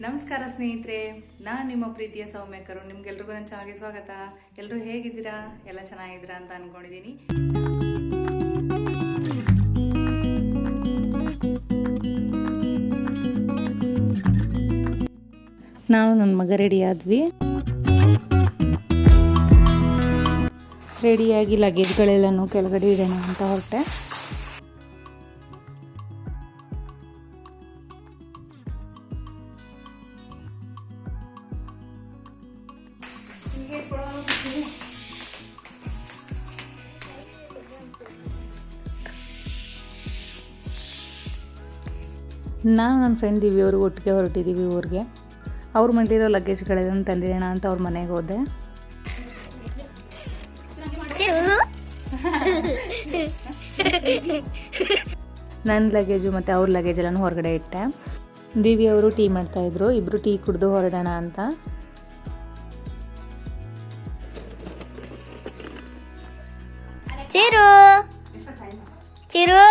ನಮಸ್ಕಾರ ಸ್ನೇಹಿತರೆ, ನಾನು ನಿಮ್ಮ ಪ್ರೀತಿಯ ಸೌಮ್ಯಕರು. ನಿಮ್ಗೆಲ್ರಿಗೂ ನನ್ನ ಚಾನಲ್ಗೆ ಸ್ವಾಗತ. ಎಲ್ಲರೂ ಹೇಗಿದ್ದೀರಾ? ಎಲ್ಲ ಚೆನ್ನಾಗಿದ್ದೀರಾ ಅಂತ ಅಂದ್ಕೊಂಡಿದ್ದೀನಿ. ನಾನು ನನ್ನ ಮಗ ರೆಡಿಯಾಗಿ ಲಗೇಜ್ಗಳೆಲ್ಲನೂ ಕೆಳಗಡೆ ಇಡೋಣ ಅಂತ ಹೊರಟೆ. ನಾನು ನನ್ನ ಫ್ರೆಂಡ್ ದಿವ್ಯ ಅವರು ಒಟ್ಟಿಗೆ ಹೊರಟಿದ್ದೀವಿ ಊರಿಗೆ. ಅವ್ರ ಮನೇಲಿರೋ ಲಗೇಜ್ಗಳೆಲ್ಲ ತಂದಿಡೋಣ ಅಂತ ಅವ್ರ ಮನೆಗೆ ಹೋದೆ. ನನ್ನ ಲಗೇಜು ಮತ್ತು ಅವ್ರ ಲಗೇಜ್ ಎಲ್ಲನೂ ಹೊರಗಡೆ ಇಟ್ಟೆ. ದಿವ್ಯ ಅವರು ಟೀ ಮಾಡ್ತಾಯಿದ್ರು. ಇಬ್ಬರು ಟೀ ಕುಡಿದು ಹೊರಡೋಣ ಅಂತ. ಚಿರು ಚಿರು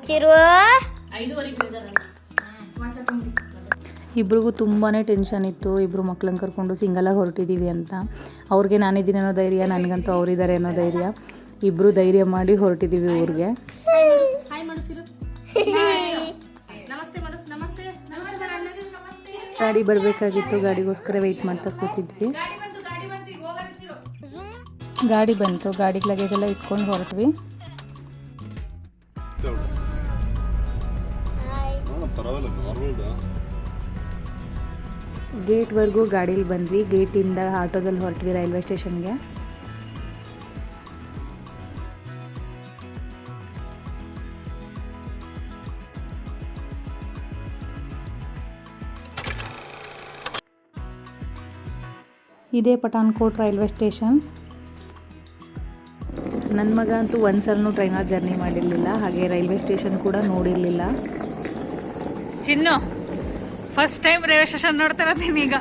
ಚಿರು ಇಬ್ರಿಗೂ ತುಂಬಾ ಟೆನ್ಷನ್ ಇತ್ತು. ಇಬ್ಬರು ಮಕ್ಳನ್ನ ಕರ್ಕೊಂಡು ಸಿಂಗಲಾಗಿ ಹೊರಟಿದ್ದೀವಿ ಅಂತ. ಅವ್ರಿಗೆ ನಾನಿದ್ದೀನಿ ಅನ್ನೋ ಧೈರ್ಯ, ನನಗಂತೂ ಅವರಿದ್ದಾರೆ ಅನ್ನೋ ಧೈರ್ಯ. ಇಬ್ಬರು ಧೈರ್ಯ ಮಾಡಿ ಹೊರಟಿದ್ದೀವಿ ಊರಿಗೆ. ಗಾಡಿ ಬರಬೇಕಾಗಿತ್ತು, ಗಾಡಿಗೋಸ್ಕರ ವೆಯ್ಟ್ ಮಾಡ್ತಾ ಕೂತಿದ್ವಿ. ಗಾಡಿ ಬಂತು, ಗಾಡಿಗೆ ಲಗೇಜ್ ಎಲ್ಲ ಇಟ್ಕೊಂಡು ಹೊರಟ್ವಿ. ಗೇಟ್ವರೆಗೂ ಗಾಡೀಲಿ ಬಂದ್ವಿ. ಗೇಟಿಂದ ಆಟೋದಲ್ಲಿ ಹೊರಟ್ವಿ ರೈಲ್ವೆ ಸ್ಟೇಷನ್ಗೆ. ಇದೇ ಪಠಾನ್ಕೋಟ್ ರೈಲ್ವೆ ಸ್ಟೇಷನ್. ನನ್ನ ಮಗ ಅಂತೂ ಒಂದು ಸಲನೂ ಟ್ರೈನಲ್ಲಿ ಜರ್ನಿ ಮಾಡಿರಲಿಲ್ಲ, ಹಾಗೆ ರೈಲ್ವೆ ಸ್ಟೇಷನ್ ಕೂಡ ನೋಡಿರಲಿಲ್ಲ. Chinnu first time railway station ನೋಡ್ತಾ ಇರೋದು ಈಗ.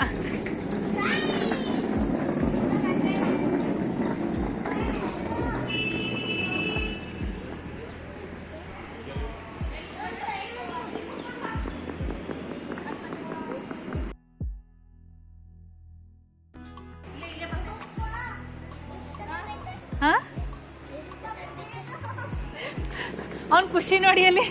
ಅವನ್ ಖುಷಿ ನೋಡಿ ಅಲ್ಲಿ.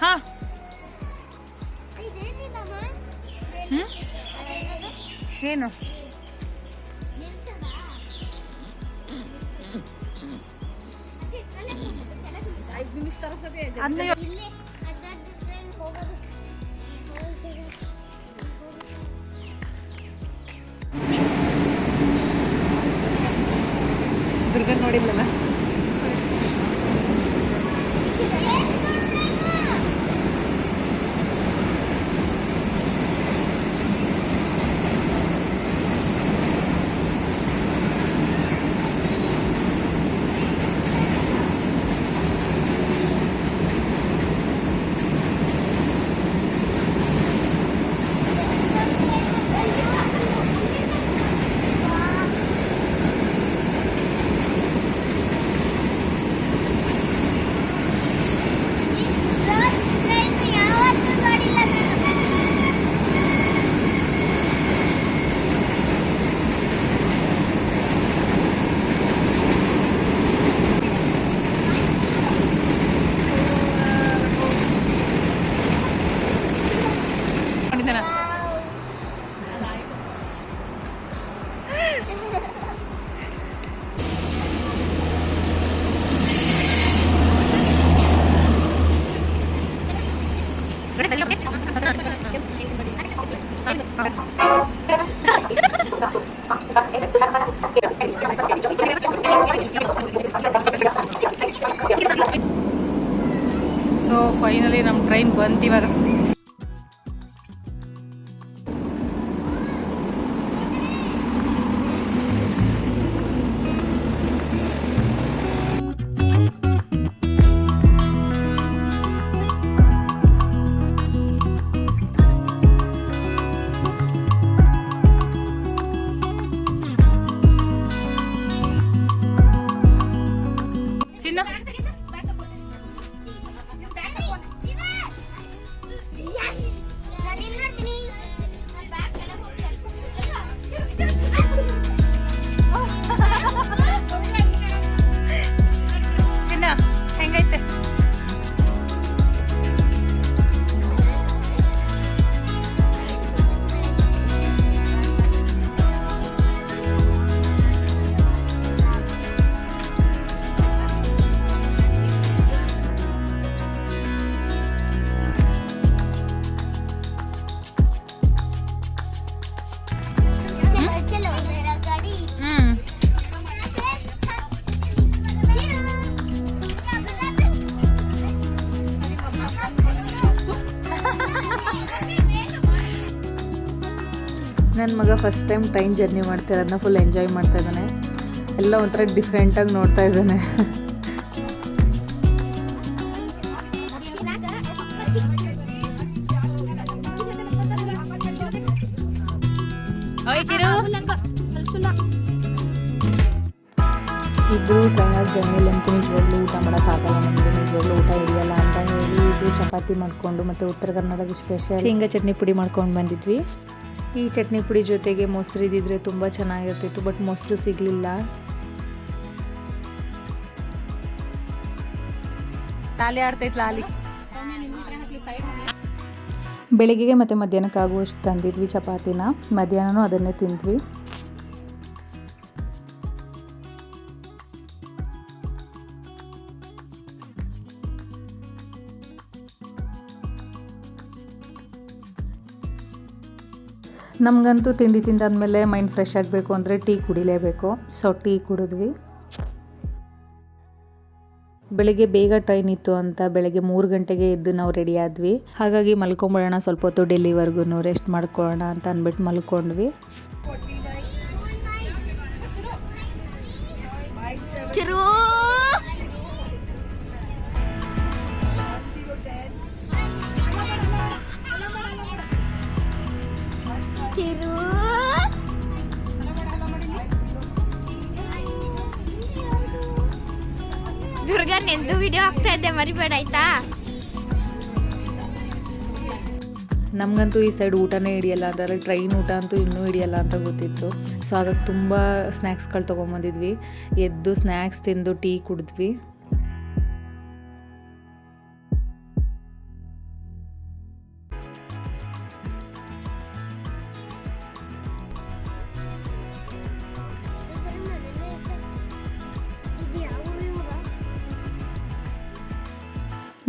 ಹಾ ಏನು ದುರ್ಗನ್ ನೋಡಿದ್ಲಲ್ಲ. ಸೊ ಫೈನಲಿ ನಮ್ಮ ಟ್ರೈನ್ ಬಂತು ಇವಾಗ. ನನ್ನ ಮಗ ಫಸ್ಟ್ ಟೈಮ್ ಟ್ರೈನ್ ಜರ್ನಿ ಮಾಡ್ತಿರೋದನ್ನ ಫುಲ್ ಎಂಜಾಯ್ ಮಾಡ್ತಾ ಇದ್ದಾನೆ. ಎಲ್ಲ ಒಂಥರ ಡಿಫ್ರೆಂಟಾಗಿ ನೋಡ್ತಾ ಇದ್ದಾನೆ. ಇಬ್ಬರು ಟ್ರೈನಲ್ಲಿ ಜರ್ನಿಲಿ ಅಂತೂ ನಿಜವಾಗ್ಲೂ ಊಟ ಮಾಡೋಕ್ಕಾಗಲ್ಲ, ನಮಗೆ ನಿಜವಾಗ್ಲೂ ಊಟ ಹಿಡಿಯಲ್ಲ ಅಂತ ಹೇಳಿ ಇದು ಚಪಾತಿ ಮಾಡಿಕೊಂಡು ಮತ್ತು ಉತ್ತರ ಕರ್ನಾಟಕ ಸ್ಪೆಷಲ್ ಶೇಂಗಾ ಚಟ್ನಿ ಪುಡಿ ಮಾಡ್ಕೊಂಡು ಬಂದಿದ್ವಿ. ಈ ಚಟ್ನಿ ಪುಡಿ ಜೊತೆಗೆ ಮೊಸರು ಇದ್ದಿದ್ರೆ ತುಂಬ ಚೆನ್ನಾಗಿರ್ತಿತ್ತು, ಬಟ್ ಮೊಸರು ಸಿಗಲಿಲ್ಲ. ಲಾಲಿ ಆಡ್ತೈತ್ ಲಾಲಿ. ಬೆಳಿಗ್ಗೆಗೆ ಮತ್ತು ಮಧ್ಯಾಹ್ನಕ್ಕೆ ಆಗುವಷ್ಟು ತಂದಿದ್ವಿ ಚಪಾತಿನ, ಮಧ್ಯಾಹ್ನನೂ ಅದನ್ನೇ ತಿಂದ್ವಿ. ನಮಗಂತೂ ತಿಂಡಿ ತಿಂದಾದ್ಮೇಲೆ ಮೈಂಡ್ ಫ್ರೆಶ್ ಆಗಬೇಕು ಅಂದರೆ ಟೀ ಕುಡಿಲೇಬೇಕು. ಸೊ ಟೀ ಕುಡಿದ್ವಿ. ಬೆಳಗ್ಗೆ ಬೇಗ ಟ್ರೈನ್ ಇತ್ತು ಅಂತ ಬೆಳಗ್ಗೆ 3 ಗಂಟೆಗೆ ಎದ್ದು ನಾವು ರೆಡಿ ಆದ್ವಿ. ಹಾಗಾಗಿ ಮಲ್ಕೊಂಬಿಡೋಣ, ಸ್ವಲ್ಪ ಹೊತ್ತು ಡೆಲ್ಲಿವರೆಗೂ ರೆಸ್ಟ್ ಮಾಡ್ಕೊಳ್ಳೋಣ ಅಂತ ಅಂದ್ಬಿಟ್ಟು ಮಲ್ಕೊಂಡ್ವಿ. ಚಿರು ಚಿರು ದುರ್ಗಾ ನೆಂದು ವಿಡಿಯೋ ಆಗ್ತಾ ಇದ್ದೆ, ಮರಿಬೇಡ ಆಯ್ತಾ. ನಮಗಂತೂ ಈ ಸೈಡ್ ಊಟನೇ ಹಿಡಿಯಲ್ಲ ಅಂದರೆ ಟ್ರೈನ್ ಊಟ ಅಂತೂ ಇನ್ನೂ ಹಿಡಿಯಲ್ಲ ಅಂತ ಗೊತ್ತಿತ್ತು. ಸೊ ಹಾಗಾಗಿ ತುಂಬ ಸ್ನ್ಯಾಕ್ಸ್ಗಳು ತೊಗೊಂಬಂದಿದ್ವಿ. ಎದ್ದು ಸ್ನ್ಯಾಕ್ಸ್ ತಿಂದು ಟೀ ಕುಡಿದ್ವಿ.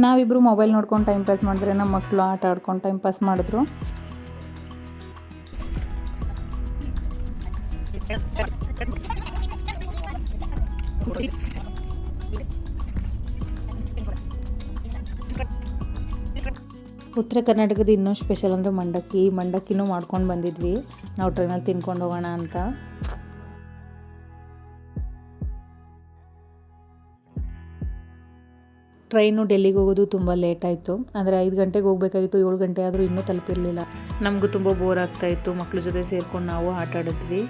ನಾವಿಬ್ಬರು ಮೊಬೈಲ್ ನೋಡ್ಕೊಂಡು ಟೈಮ್ ಪಾಸ್ ಮಾಡಿದ್ರೆ ನಮ್ಮ ಮಕ್ಕಳು ಆಟ ಆಡ್ಕೊಂಡು ಟೈಮ್ ಪಾಸ್ ಮಾಡಿದ್ರು. ಉತ್ತರ ಕರ್ನಾಟಕದ ಇನ್ನೂ ಸ್ಪೆಷಲ್ ಅಂದರೆ ಮಂಡಕ್ಕಿನೂ ಮಾಡ್ಕೊಂಡು ಬಂದಿದ್ವಿ ನಾವು ಟ್ರೈನಲ್ಲಿ ತಿನ್ಕೊಂಡು ಹೋಗೋಣ ಅಂತ. ಟ್ರೈನು ಡೆಲ್ಲಿಗೆ ಹೋಗೋದು ತುಂಬ ಲೇಟ್ ಆಯಿತು. ಅಂದರೆ 5 ಗಂಟೆಗೆ ಹೋಗ್ಬೇಕಾಗಿತ್ತು, 7 ಗಂಟೆ ಆದರೂ ಇನ್ನೂ ತಲುಪಿರಲಿಲ್ಲ. ನಮಗೂ ತುಂಬ ಬೋರ್ ಆಗ್ತಾಯಿತ್ತು. ಮಕ್ಕಳ ಜೊತೆ ಸೇರ್ಕೊಂಡು ನಾವು ಆಟ ಆಡಿದ್ವಿ.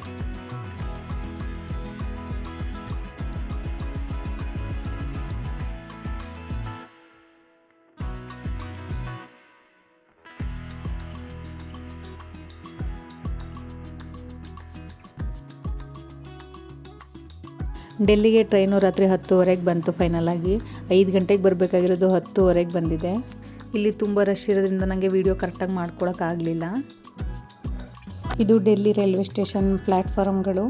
ಡೆಲ್ಲಿಗೆ ಟ್ರೈನು ರಾತ್ರಿ 10:30ಗೆ ಬಂತು ಫೈನಲ್ ಆಗಿ. 5 ಗಂಟೆಗೆ ಬರಬೇಕಾಗಿರೋದು 10:30ಗೆ ಬಂದಿದೆ. ಇಲ್ಲಿ ತುಂಬ ರಶ್ ಇರೋದ್ರಿಂದ ನನಗೆ ವಿಡಿಯೋ ಕರೆಕ್ಟಾಗಿ ಮಾಡ್ಕೊಳಕ್ಕಾಗಲಿಲ್ಲ. ಇದು ಡೆಲ್ಲಿ ರೈಲ್ವೆ ಸ್ಟೇಷನ್ ಪ್ಲ್ಯಾಟ್ಫಾರ್ಮ್ಗಳು.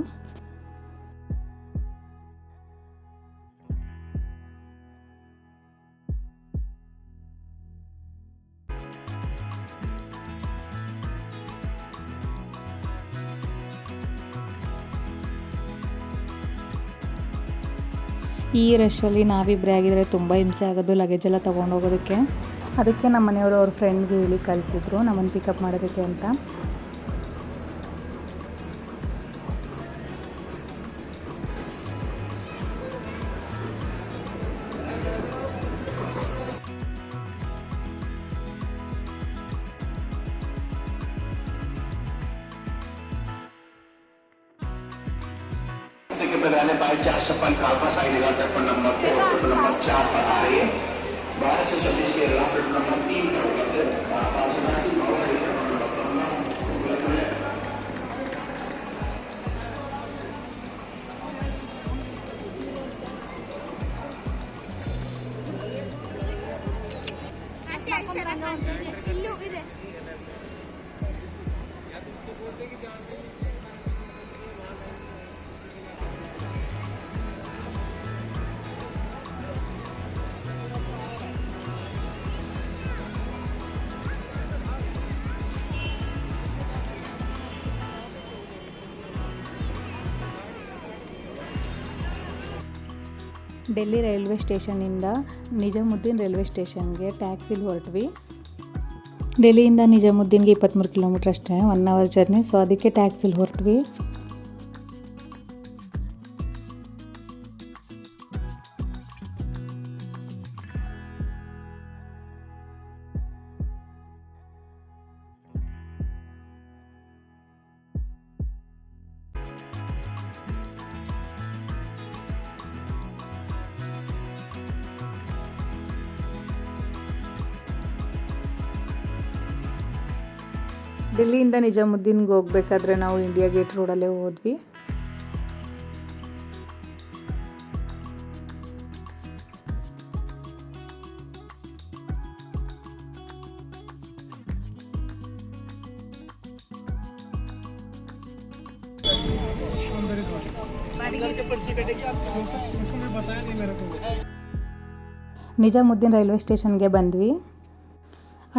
ಈ ರಶಲ್ಲಿ ನಾವಿಬ್ಬರೇ ಆಗಿದ್ರೆ ತುಂಬ ಹಿಂಸೆ ಆಗೋದು ಲಗೇಜ್ ಎಲ್ಲ ತೊಗೊಂಡು ಹೋಗೋದಕ್ಕೆ. ಅದಕ್ಕೆ ನಮ್ಮ ಮನೆಯವರು ಅವ್ರ ಫ್ರೆಂಡ್ಗೆ ಹೇಳಿ ಕಳಿಸಿದ್ರು ನಮ್ಮನ್ನು ಪಿಕಪ್ ಮಾಡೋದಕ್ಕೆ ಅಂತ. बदलाने बाय 405 कालका side platform number 4 platform number 4 पर आ रही है। 12 से 26 के अलावा प्लेटफॉर्म नंबर 3 पर उपलब्ध है। ಡೆಲ್ಲಿ ರೈಲ್ವೆ ಸ್ಟೇಷನ್ನಿಂದ ನಿಜಾಮುದ್ದೀನ್ ರೈಲ್ವೆ ಸ್ಟೇಷನ್ಗೆ ಟ್ಯಾಕ್ಸಿಲಿ ಹೊರಟ್ವಿ. ಡೆಲ್ಲಿಯಿಂದ ನಿಜಾಮುದ್ದೀನ್ಗೆ 23 ಕಿಲೋಮೀಟ್ರ್ ಅಷ್ಟೇ, 1 ಅವರ್ ಜರ್ನಿ. ಸೊ ಅದಕ್ಕೆ ಟ್ಯಾಕ್ಸಿಲಿ ಹೊರಟ್ವಿ. ಡೆಲ್ಲಿಯಿಂದ ನಿಜಾಮುದ್ದೀನ್ಗೆ ಹೋಗ್ಬೇಕಾದ್ರೆ ನಾವು ಇಂಡಿಯಾ ಗೇಟ್ ರೋಡಲ್ಲೇ ಹೋದ್ವಿ. ನಿಜಾಮುದ್ದೀನ್ ರೈಲ್ವೆ ಸ್ಟೇಷನ್ಗೆ ಬಂದ್ವಿ.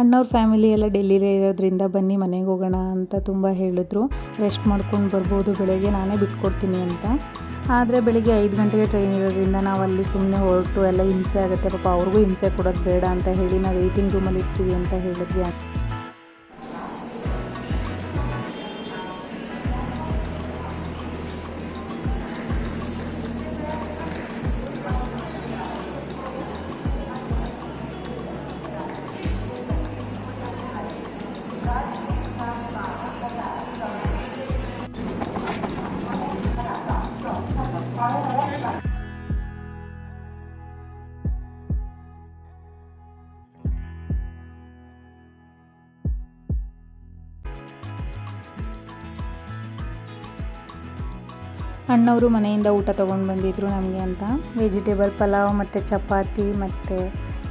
ಅಣ್ಣವ್ರ ಫ್ಯಾಮಿಲಿ ಎಲ್ಲ ಡೆಲ್ಲಿಲೇ ಇರೋದ್ರಿಂದ ಬನ್ನಿ ಮನೆಗೆ ಹೋಗೋಣ ಅಂತ ತುಂಬ ಹೇಳಿದ್ರು. ರೆಸ್ಟ್ ಮಾಡ್ಕೊಂಡು ಬರ್ಬೋದು, ಬೆಳಗ್ಗೆ ನಾನೇ ಬಿಟ್ಕೊಡ್ತೀನಿ ಅಂತ. ಆದರೆ ಬೆಳಿಗ್ಗೆ 5 ಗಂಟೆಗೆ ಟ್ರೈನ್ ಇರೋದ್ರಿಂದ ನಾವು ಅಲ್ಲಿ ಸುಮ್ಮನೆ ಹೊರಟು ಎಲ್ಲ ಹಿಂಸೆ ಆಗುತ್ತೆ, ಪಾಪ ಅವ್ರಿಗೂ ಹಿಂಸೆ ಕೊಡೋದು ಬೇಡ ಅಂತ ಹೇಳಿ ನಾವು ವೆಯ್ಟಿಂಗ್ ರೂಮಲ್ಲಿ ಇರ್ತೀವಿ ಅಂತ ಹೇಳಿದ್ವಿ. ಅಣ್ಣವರು ಮನೆಯಿಂದ ಊಟ ತೊಗೊಂಡು ಬಂದಿದ್ರು ನಮಗೆ ಅಂತ. ವೆಜಿಟೇಬಲ್ ಪಲಾವ್ ಮತ್ತು ಚಪಾತಿ ಮತ್ತು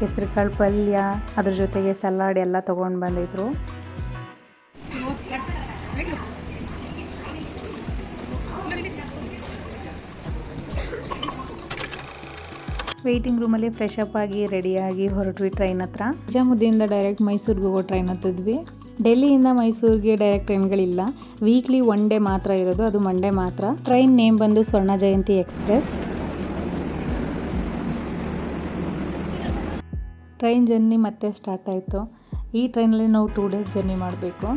ಹೆಸ್ರುಕಾಳು ಪಲ್ಯ, ಅದ್ರ ಜೊತೆಗೆ ಸಲಾಡ್ ಎಲ್ಲ ತೊಗೊಂಡು ಬಂದಿದ್ರು. ವೆಯ್ಟಿಂಗ್ ರೂಮಲ್ಲಿ ಫ್ರೆಶ್ ಅಪ್ ಆಗಿ ರೆಡಿಯಾಗಿ ಹೊರಟ್ವಿ ಟ್ರೈನ್ ಹತ್ರ. ನಿಜಾಮುದ್ದೀನಿಂದ ಡೈರೆಕ್ಟ್ ಮೈಸೂರಿಗೆ ಹೋಗೋ ಟ್ರೈನ್ ಹತ್ತಿದ್ವಿ. ಡೆಲ್ಲಿಯಿಂದ ಮೈಸೂರಿಗೆ ಡೈರೆಕ್ಟ್ ಟ್ರೈನ್ಗಳಿಲ್ಲ, ವೀಕ್ಲಿ 1 ಡೇ ಮಾತ್ರ ಇರೋದು, ಅದು ಮಂಡೇ ಮಾತ್ರ. ಟ್ರೈನ್ ನೇಮ್ ಬಂದು ಸ್ವರ್ಣ ಜಯಂತಿ ಎಕ್ಸ್ಪ್ರೆಸ್. ಟ್ರೈನ್ ಜರ್ನಿ ಮತ್ತೆ ಸ್ಟಾರ್ಟ್ ಆಯಿತು. ಈ ಟ್ರೈನಲ್ಲಿ ನಾವು 2 ಡೇಸ್ ಜರ್ನಿ ಮಾಡಬೇಕು.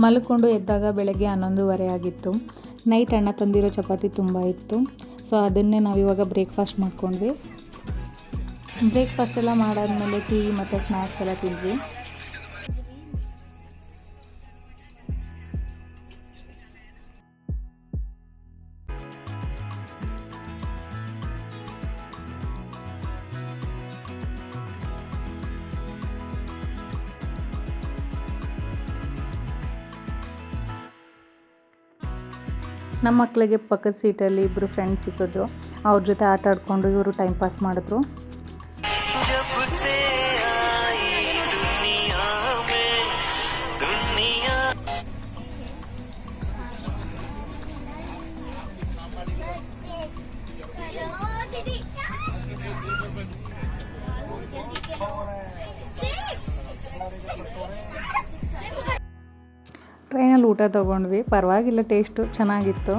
ಮಲ್ಕೊಂಡು ಎದ್ದಾಗ ಬೆಳಗ್ಗೆ 11:30 ಆಗಿತ್ತು. ನೈಟ್ ಅಣ್ಣ ತಂದಿರೋ ಚಪಾತಿ ತುಂಬ ಇತ್ತು. ಸೊ ಅದನ್ನೇ ನಾವಿವಾಗ ಬ್ರೇಕ್ಫಾಸ್ಟ್ ಮಾಡ್ಕೊಂಡ್ವಿ. ಬ್ರೇಕ್ಫಾಸ್ಟ್ ಎಲ್ಲ ಮಾಡಾದ್ಮೇಲೆ ಟೀ ಮತ್ತು ಸ್ನ್ಯಾಕ್ಸ್ ಎಲ್ಲ ತಿಂದ್ವಿ. ನಮ್ಮ ಮಕ್ಕಳಿಗೆ ಪಕ್ಕದ ಸೀಟಲ್ಲಿ 2 ಫ್ರೆಂಡ್ಸ್ ಸಿಕ್ಕಿದ್ರು. ಅವ್ರ ಜೊತೆ ಆಟ ಆಡ್ಕೊಂಡು ಇವರು ಟೈಮ್ ಪಾಸ್ ಮಾಡಿದ್ರು. ಟ್ರೈನಲ್ಲಿ ಊಟ ತೊಗೊಂಡ್ವಿ, ಪರವಾಗಿಲ್ಲ, ಟೇಸ್ಟು ಚೆನ್ನಾಗಿತ್ತು.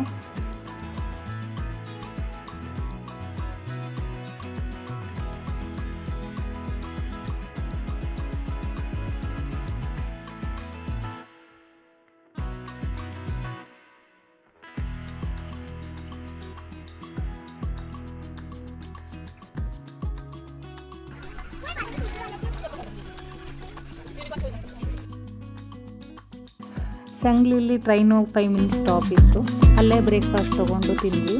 ಸಂಗ್ಲಿಲಿ ಟ್ರೈನು 5 ಮಿನಿಟ್ಸ್ ಸ್ಟಾಪ್ ಇತ್ತು, ಅಲ್ಲೇ ಬ್ರೇಕ್ಫಾಸ್ಟ್ ತೊಗೊಂಡು ತಿಂದ್ವಿ.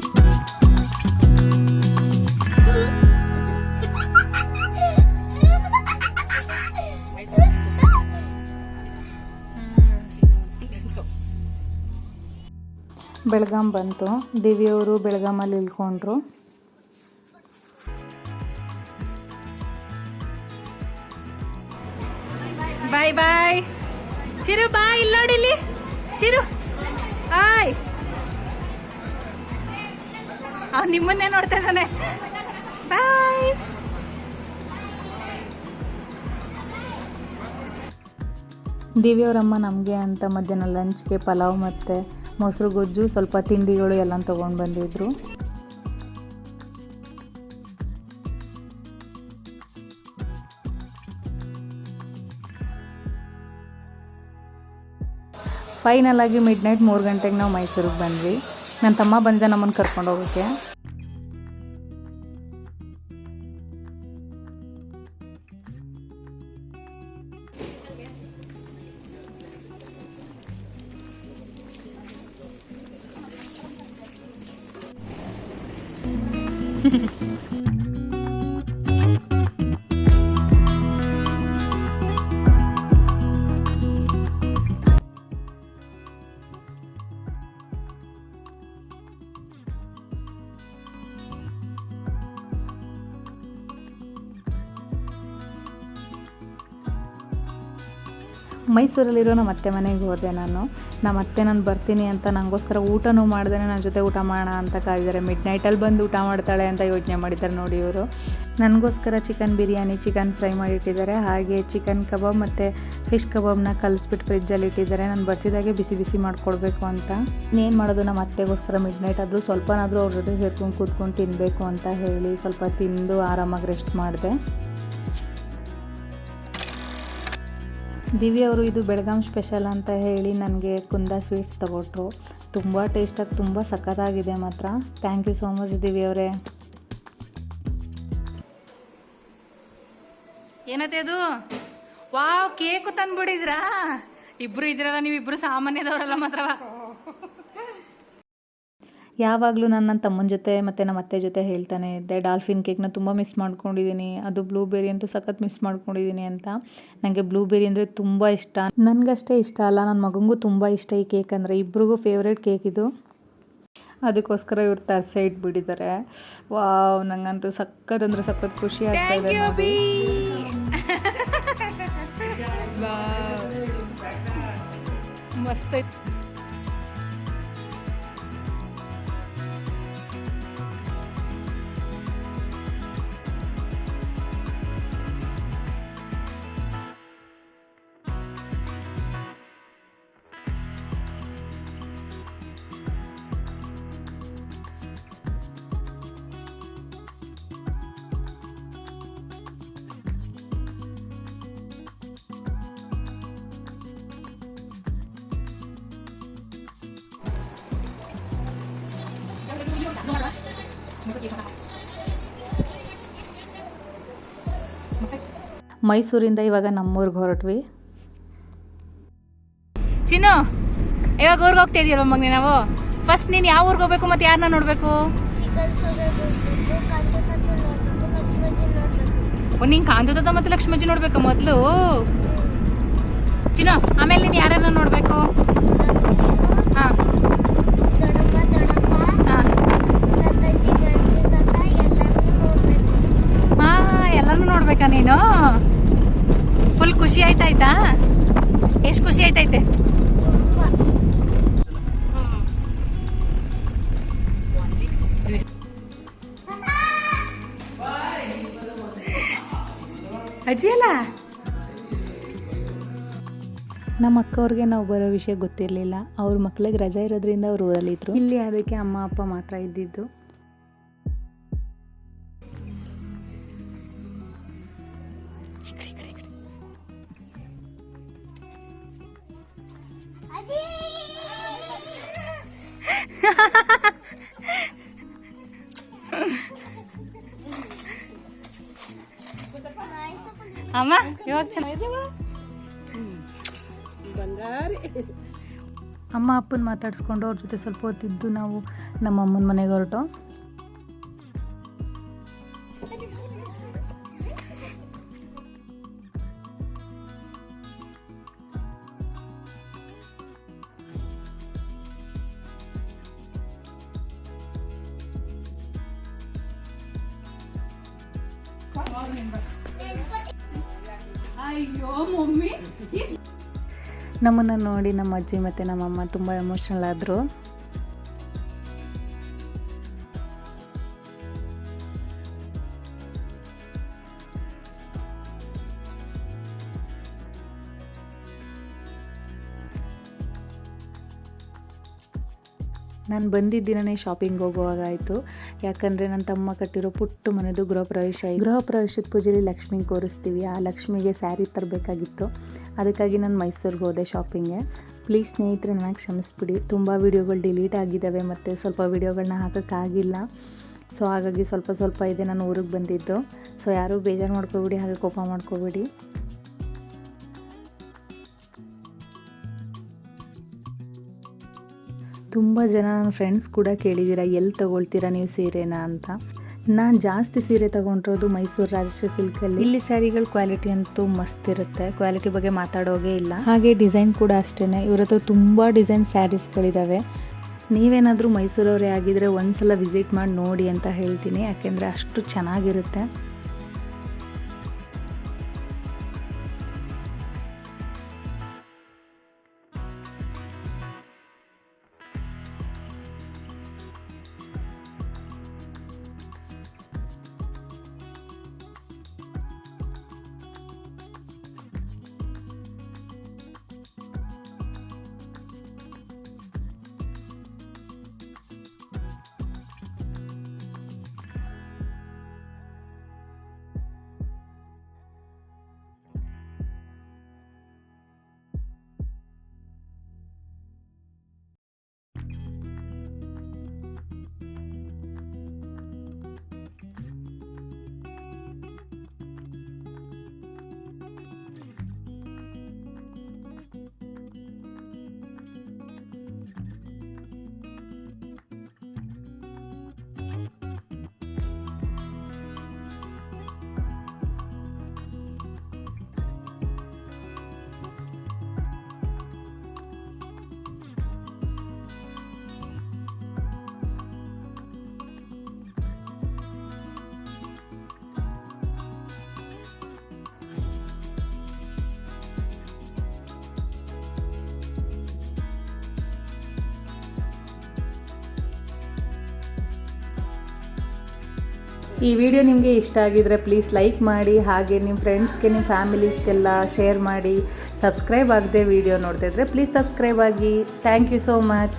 ಬೆಳಗಾಂ ಬಂತು. ದಿವ್ಯವರು ಬೆಳಗಾಮಲ್ಲಿ ಇಳ್ಕೊಂಡ್ರು. ಬಾಯ್ ಬಾಯ್ ಚಿರು, ಬಾಯ್. ಇಲ್ಲಿ ನೋಡಿಲ್ಲಿ ಚಿರು, ಹಾಯ್ ಅವ್ನು ನಿಮ್ಮನ್ನೇ ನೋಡ್ತಾ ಇದ್ದಾನೆ. ಬಾಯ್. ದಿವ್ಯವರಮ್ಮ ನಮಗೆ ಅಂತ ಮಧ್ಯಾಹ್ನ ಲಂಚ್ಗೆ ಪಲಾವ್ ಮತ್ತು ಮೊಸರು ಗೊಜ್ಜು ಸ್ವಲ್ಪ ತಿಂಡಿಗಳು ಎಲ್ಲ ತೊಗೊಂಡು ಬಂದಿದ್ರು. ಫೈನಲ್ ಆಗಿ ಮಿಡ್ ನೈಟ್ 3 ಗಂಟೆಗೆ ನಾವು ಮೈಸೂರಿಗೆ ಬಂದ್ವಿ. ನನ್ನ ತಮ್ಮ ಬಂದಿದ್ದ ನಮ್ಮನ್ನು ಕರ್ಕೊಂಡು ಹೋಗೋಕ್ಕೆ. ಮೈಸೂರಲ್ಲಿರೋ ನಮ್ಮ ಅತ್ತೆ ಮನೆಗೆ ಹೋದೆ ನಮ್ಮ ಅತ್ತೆ ನಾನು ಬರ್ತೀನಿ ಅಂತ ನನಗೋಸ್ಕರ ಊಟನೂ ಮಾಡ್ದೇ ನನ್ನ ಜೊತೆ ಊಟ ಮಾಡೋಣ ಅಂತ ಕಾದಿದ್ದಾರೆ. ಮಿಡ್ ನೈಟಲ್ಲಿ ಬಂದು ಊಟ ಮಾಡ್ತಾಳೆ ಅಂತ ಯೋಚನೆ ಮಾಡಿದ್ದಾರೆ ನೋಡಿ ಇವರು. ನನಗೋಸ್ಕರ ಚಿಕನ್ ಬಿರಿಯಾನಿ, ಚಿಕನ್ ಫ್ರೈ ಮಾಡಿಟ್ಟಿದ್ದಾರೆ. ಹಾಗೆ ಚಿಕನ್ ಕಬಾಬ್ ಮತ್ತು ಫಿಶ್ ಕಬಾಬ್ನ ಕಲಿಸ್ಬಿಟ್ಟು ಫ್ರಿಜ್ಜಲ್ಲಿ ಇಟ್ಟಿದ್ದಾರೆ. ನಾನು ಬರ್ತಿದ್ದಾಗೆ ಬಿಸಿ ಬಿಸಿ ಮಾಡ್ಕೊಡ್ಬೇಕು ಅಂತ. ಇನ್ನೇನು ಮಾಡೋದು, ನಮ್ಮ ಅತ್ತೆಗೋಸ್ಕರ ಮಿಡ್ ನೈಟ್ ಆದರೂ ಸ್ವಲ್ಪನಾದರೂ ಅವ್ರ ಜೊತೆ ಸೇರ್ಕೊಂಡು ಕೂತ್ಕೊಂಡು ತಿನ್ನಬೇಕು ಅಂತ ಹೇಳಿ ಸ್ವಲ್ಪ ತಿಂದು ಆರಾಮಾಗಿ ರೆಸ್ಟ್ ಮಾಡಿದೆ. ದಿವ್ಯ ಅವರು ಇದು ಬೆಳಗಾಂ ಸ್ಪೆಷಲ್ ಅಂತ ಹೇಳಿ ನನಗೆ ಕುಂದ ಸ್ವೀಟ್ಸ್ ತಗೊಟ್ರು. ತುಂಬ ಟೇಸ್ಟಾಗಿ ತುಂಬ ಸಖತ್ತಾಗಿದೆ ಮಾತ್ರ. ಥ್ಯಾಂಕ್ ಯು ಸೋ ಮಚ್ ದಿವ್ಯ ಅವರೇ. ಏನತ್ತೆ ಅದು? ವಾವ್, ಕೇಕು ತಂದ್ಬಿಡಿದ್ರಾ? ಇಬ್ರು ಇದ್ರಲ್ಲ, ನೀವಿಬ್ರು ಸಾಮಾನ್ಯದವರಲ್ಲ ಮಾತ್ರವ. ಯಾವಾಗಲೂ ನನ್ನ ತಮ್ಮನ ಜೊತೆ ಮತ್ತು ನಮ್ಮ ಅತ್ತೆ ಜೊತೆ ಹೇಳ್ತಾನೆ ಇದ್ದೆ, ಡಾಲ್ಫಿನ್ ಕೇಕ್ನ ತುಂಬ ಮಿಸ್ ಮಾಡ್ಕೊಂಡಿದ್ದೀನಿ, ಅದು ಬ್ಲೂಬೆರಿ ಅಂತೂ ಸಖತ್ ಮಿಸ್ ಮಾಡ್ಕೊಂಡಿದ್ದೀನಿ ಅಂತ. ನನಗೆ ಬ್ಲೂಬೆರಿ ಅಂದರೆ ತುಂಬ ಇಷ್ಟ. ನನಗಷ್ಟೇ ಇಷ್ಟ ಅಲ್ಲ, ನನ್ನ ಮಗನಿಗೂ ತುಂಬ ಇಷ್ಟ ಈ ಕೇಕ್ ಅಂದರೆ. ಇಬ್ರಿಗೂ ಫೇವ್ರೇಟ್ ಕೇಕ್ ಇದು. ಅದಕ್ಕೋಸ್ಕರ ಇವ್ರು ತರ್ಸೆ ಇಟ್ಬಿಟ್ಟಿದ್ದಾರೆ. ವಾವ್, ನಂಗಂತೂ ಸಖತ್ ಅಂದರೆ ಸಖತ್ ಖುಷಿ ಆಗ್ತಾ ಇದೆ ನೋಡಿ. ಮಸ್ತ್. ಮೈಸೂರಿಂದ ಇವಾಗ ನಮ್ಮೂರಿಗೆ ಹೊರಟ್ವಿ. ಚಿನ್ನು, ಇವಾಗ ಊರಿಗೆ ಹೋಗ್ತಾ ಇದೀಯಲ್ವ ಮಗನೇ ನಾವು? ಫಸ್ಟ್ ನೀನು ಯಾವ ಊರಿಗೆ ಹೋಗ್ಬೇಕು ಮತ್ತು ಯಾರನ್ನ ನೋಡಬೇಕು? ನೀನು ಕಾಂತದ ಮತ್ತು ಲಕ್ಷ್ಮಜ್ಜಿ ನೋಡ್ಬೇಕು ಮೊದಲು ಚಿನ್ನು. ಆಮೇಲೆ ನೀನು ಯಾರನ್ನ ನೋಡಬೇಕು? ಹಾಂ ಎಲ್ಲರೂ ನೋಡ್ಬೇಕಾ ನೀನು? ಫುಲ್ ಖುಷಿ ಆಯ್ತಾಯ್ತಾ? ಎಷ್ಟು ಖುಷಿ ಆಯ್ತೈತೆ? ಅಜ್ಜಿ ಅಲ್ಲ, ನಮ್ಮ ಅಕ್ಕವ್ರಿಗೆ ನಾವು ಬರೋ ವಿಷಯ ಗೊತ್ತಿರಲಿಲ್ಲ. ಅವ್ರ ಮಕ್ಳಿಗೆ ರಜೆ ಇರೋದ್ರಿಂದ ಅವ್ರು ಊರಲ್ಲಿದ್ದರು. ಇಲ್ಲಿ ಅದಕ್ಕೆ ಅಮ್ಮ ಅಪ್ಪ ಮಾತ್ರ ಇದ್ದಿದ್ದು. ಅಮ್ಮ ಇವಾಗ ಚೆನ್ನಾಗಿದ್ದೀವ? ಅಮ್ಮ ಅಪ್ಪನ ಮಾತಾಡಿಸ್ಕೊಂಡು ಅವ್ರ ಜೊತೆ ಸ್ವಲ್ಪ ಹೊತ್ತಿದ್ದು ನಾವು ನಮ್ಮ ಅಮ್ಮನ ಮನೆಗೆ ಹೊರಟು. ಅಯ್ಯೋ ಮಮ್ಮಿ, ನಮ್ಮನ್ನು ನೋಡಿ ನಮ್ಮ ಅಜ್ಜಿ ಮತ್ತು ನಮ್ಮಮ್ಮ ತುಂಬ ಎಮೋಷ್ನಲ್ ಆದರು. ನಾನು ಬಂದಿದ್ದ ದಿನವೇ ಶಾಪಿಂಗ್ ಹೋಗುವಾಗ ಆಯಿತು. ಯಾಕಂದರೆ ನನ್ನ ತಮ್ಮ ಕಟ್ಟಿರೋ ಪುಟ್ಟು ಮನೆದು ಗೃಹ ಪ್ರವೇಶದ ಪೂಜೆಯಲ್ಲಿ ಲಕ್ಷ್ಮಿಗೆ ಕೂರಿಸ್ತೀವಿ. ಆ ಲಕ್ಷ್ಮಿಗೆ ಸ್ಯಾರಿ ತರಬೇಕಾಗಿತ್ತು. ಅದಕ್ಕಾಗಿ ನಾನು ಮೈಸೂರಿಗೆ ಹೋದೆ ಶಾಪಿಂಗ್ಗೆ. ಪ್ಲೀಸ್ ಸ್ನೇಹಿತರೆ, ನನಗೆ ಕ್ಷಮಿಸ್ಬಿಡಿ. ತುಂಬ ವೀಡಿಯೋಗಳು ಡಿಲೀಟ್ ಆಗಿದ್ದಾವೆ ಮತ್ತು ಸ್ವಲ್ಪ ವೀಡಿಯೋಗಳನ್ನ ಹಾಕೋಕ್ಕಾಗಿಲ್ಲ. ಸೊ ಹಾಗಾಗಿ ಸ್ವಲ್ಪ ಇದೆ ನಾನು ಊರಿಗೆ ಬಂದಿದ್ದು. ಸೊ ಯಾರೂ ಬೇಜಾರು ಮಾಡ್ಕೋಬೇಡಿ, ಹಾಗೆ ಕೋಪ ಮಾಡ್ಕೋಬೇಡಿ. ತುಂಬ ಜನ ನನ್ನ ಫ್ರೆಂಡ್ಸ್ ಕೂಡ ಕೇಳಿದ್ದೀರಾ ಎಲ್ಲಿ ತೊಗೊಳ್ತೀರಾ ನೀವು ಸೀರೆನ ಅಂತ. ನಾನು ಜಾಸ್ತಿ ಸೀರೆ ತೊಗೊಂಡಿರೋದು ಮೈಸೂರು ರಾಜಶ್ರೀ ಸಿಲ್ಕಲ್ಲಿ. ಇಲ್ಲಿ ಸ್ಯಾರಿಗಳ ಕ್ವಾಲಿಟಿ ಅಂತೂ ಮಸ್ತ್ ಇರುತ್ತೆ, ಕ್ವಾಲಿಟಿ ಬಗ್ಗೆ ಮಾತಾಡೋಗೇ ಇಲ್ಲ. ಹಾಗೆ ಡಿಸೈನ್ ಕೂಡ ಅಷ್ಟೇ, ಇವ್ರ ಹತ್ರ ತುಂಬ ಡಿಸೈನ್ ಸ್ಯಾರೀಸ್ಗಳಿದ್ದಾವೆ. ನೀವೇನಾದರೂ ಮೈಸೂರವರೇ ಆಗಿದ್ದರೆ ಒಂದ್ಸಲ ವಿಸಿಟ್ ಮಾಡಿ ನೋಡಿ ಅಂತ ಹೇಳ್ತೀನಿ, ಯಾಕೆಂದರೆ ಅಷ್ಟು ಚೆನ್ನಾಗಿರುತ್ತೆ. ಈ ವಿಡಿಯೋ ನಿಮಗೆ ಇಷ್ಟ ಆಗಿದ್ರೆ ಪ್ಲೀಸ್ ಲೈಕ್ ಮಾಡಿ, ಹಾಗೆ ನಿಮ್ಮ ಫ್ರೆಂಡ್ಸ್ಗೆ ನಿಮ್ಮ ಫ್ಯಾಮಿಲೀಸ್ಗೆಲ್ಲ ಶೇರ್ ಮಾಡಿ. ಸಬ್ಸ್ಕ್ರೈಬ್ ಆಗದೆ ವಿಡಿಯೋ ನೋಡ್ತಾ ಇದ್ದರೆ ಪ್ಲೀಸ್ ಸಬ್ಸ್ಕ್ರೈಬ್ ಆಗಿ. Thank you so much.